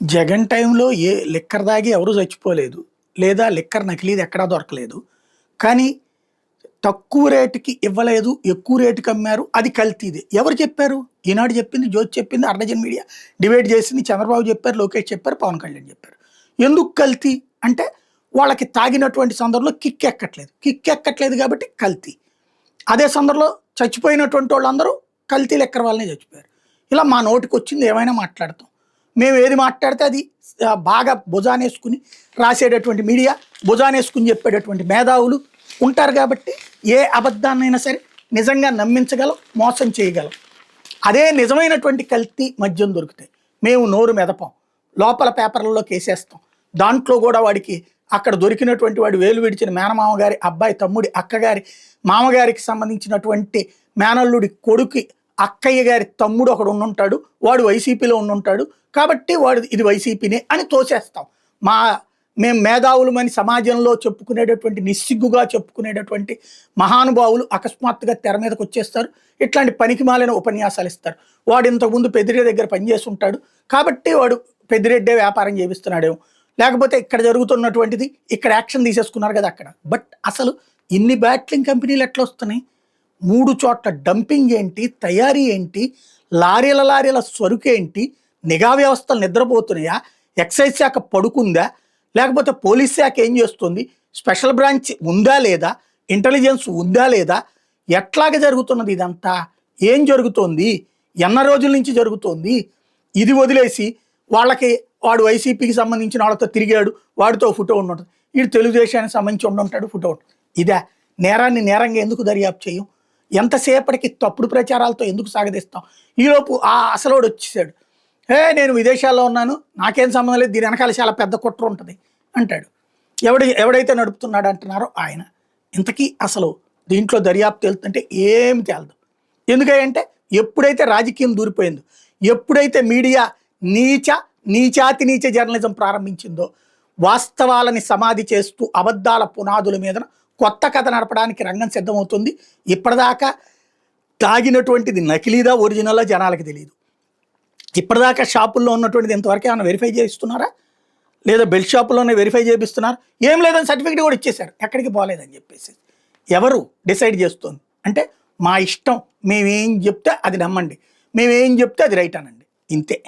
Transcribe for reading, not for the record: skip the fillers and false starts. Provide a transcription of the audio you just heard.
జగన్ టైంలో లిక్కర్ తాగి ఎవరు చచ్చిపోలేదు. లేదా లిక్కర్ నకిలీది ఎక్కడా దొరకలేదు. కానీ తక్కువ రేటుకి ఇవ్వలేదు, ఎక్కువ రేటుకి అమ్మారు, అది కల్తీదే. ఎవరు చెప్పారు? ఈనాడు చెప్పింది, జ్యోతి చెప్పింది, అర్ధజన్ మీడియా డిబేట్ చేసింది, చంద్రబాబు చెప్పారు, లోకేష్ చెప్పారు, పవన్ కళ్యాణ్ చెప్పారు. ఎందుకు కల్తీ అంటే వాళ్ళకి తాగినటువంటి సందర్భంలో కిక్ ఎక్కట్లేదు. కిక్ ఎక్కట్లేదు కాబట్టి కల్తీ. అదే సందర్భంలో చచ్చిపోయినటువంటి వాళ్ళందరూ కల్తీ లెక్కర వాళ్ళనే చచ్చిపోయారు. ఇలా మా నోటికి వచ్చింది ఏమైనా మాట్లాడతాం. మేము ఏది మాట్లాడితే అది బాగా భుజానేసుకుని రాసేటటువంటి మీడియా, భుజానేసుకుని చెప్పేటటువంటి మేధావులు ఉంటారు కాబట్టి ఏ అబద్ధాన్నైనా సరే నిజంగా నమ్మించగలం, మోసం చేయగలం. అదే నిజమైనటువంటి కల్తీ మద్యం దొరుకుతాయి, మేము నోరు మెదపం, లోపల పేపర్లలో కేసేస్తాం. దాంట్లో కూడా వాడికి అక్కడ దొరికినటువంటి వాడు వేలు విడిచిన మేనమామ గారి అబ్బాయి తమ్ముడి అక్కగారి మామగారికి సంబంధించినటువంటి మేనల్లుడి కొడుకు అక్కయ్య గారి తమ్ముడు ఒకడు ఉండుంటాడు, వాడు వైసీపీలో ఉండుంటాడు కాబట్టి వాడు ఇది వైసీపీనే అని తోసేస్తాం. మేము మేధావులమని సమాజంలో చెప్పుకునేటటువంటి, నిస్సిగ్గుగా చెప్పుకునేటటువంటి మహానుభావులు అకస్మాత్తుగా తెర మీదకి వచ్చేస్తారు. ఇట్లాంటి పనికిమాలిన ఉపన్యాసాలు ఇస్తారు. వాడు ఇంతకుముందు పెద్దిరెడ్డి దగ్గర పనిచేసి ఉంటాడు కాబట్టి వాడు పెద్దిరెడ్డే వ్యాపారం చేపిస్తున్నాడేమో, లేకపోతే ఇక్కడ జరుగుతున్నటువంటిది ఇక్కడ యాక్షన్ తీసేసుకున్నారు కదా అక్కడ. బట్ అసలు ఇన్ని బ్యాట్లింగ్ కంపెనీలు ఎట్లా వస్తున్నాయి? 3 చోట్ల డంపింగ్ ఏంటి, తయారీ ఏంటి, లారీల సరుకేంటి, నిఘా వ్యవస్థలు నిద్రపోతున్నాయా, ఎక్సైజ్ శాఖ పడుకుందా, లేకపోతే పోలీస్ శాఖ ఏం చేస్తుంది, స్పెషల్ బ్రాంచ్ ఉందా లేదా, ఇంటెలిజెన్స్ ఉందా లేదా, ఎట్లాగ జరుగుతున్నది ఇదంతా? ఏం జరుగుతోంది? ఎన్న రోజుల నుంచి జరుగుతోంది? ఇది వదిలేసి వాళ్ళకి వాడు వైసీపీకి సంబంధించిన వాళ్ళతో తిరిగాడు, వాడితో ఫోటో ఉండుంటుంది, వీడు తెలుగుదేశానికి సంబంధించి ఉండుంటాడు, ఫోటో ఉంటుంది. ఇదే నేరాన్ని నేరంగా ఎందుకు దర్యాప్తు చేయం? ఎంతసేపటికి తప్పుడు ప్రచారాలతో ఎందుకు సాగదీస్తాం? ఈలోపు ఆ అసలోడు వచ్చేసాడు, నేను విదేశాల్లో ఉన్నాను, నాకేం సంబంధం లేదు, దీని వెనకాల చాలా పెద్ద కుట్ర ఉంటుంది అంటాడు. ఎవడైతే నడుపుతున్నాడు అంటున్నారో ఆయన. ఇంతకీ అసలు దీంట్లో దర్యాప్తు వెళ్తుంటే ఏమి తేలదు. ఎందుకంటే ఎప్పుడైతే రాజకీయం దూరిపోయిందో, ఎప్పుడైతే మీడియా నీచాతి నీచ జర్నలిజం ప్రారంభించిందో, వాస్తవాలని సమాధి చేస్తూ అబద్ధాల పునాదుల మీద కొత్త కథ నడపడానికి రంగం సిద్ధమవుతుంది. ఇప్పటిదాకా తాగినటువంటిది నకిలీదా ఒరిజినల్లా జనాలకు తెలియదు. ఇప్పటిదాకా షాపుల్లో ఉన్నటువంటిది ఇంతవరకు ఏమైనా వెరిఫై చేయిస్తున్నారా? లేదా బెల్ట్ షాపుల్లోనే వెరిఫై చేపిస్తున్నారు? ఏం లేదని సర్టిఫికేట్ కూడా ఇచ్చేశారు, ఎక్కడికి పోలేదని చెప్పేసి. ఎవరు డిసైడ్ చేస్తుంది అంటే మా ఇష్టం, మేమేం చెప్తే అది నమ్మండి, మేమేం చెప్తే అది రైట్ అనండి, ఇంతే.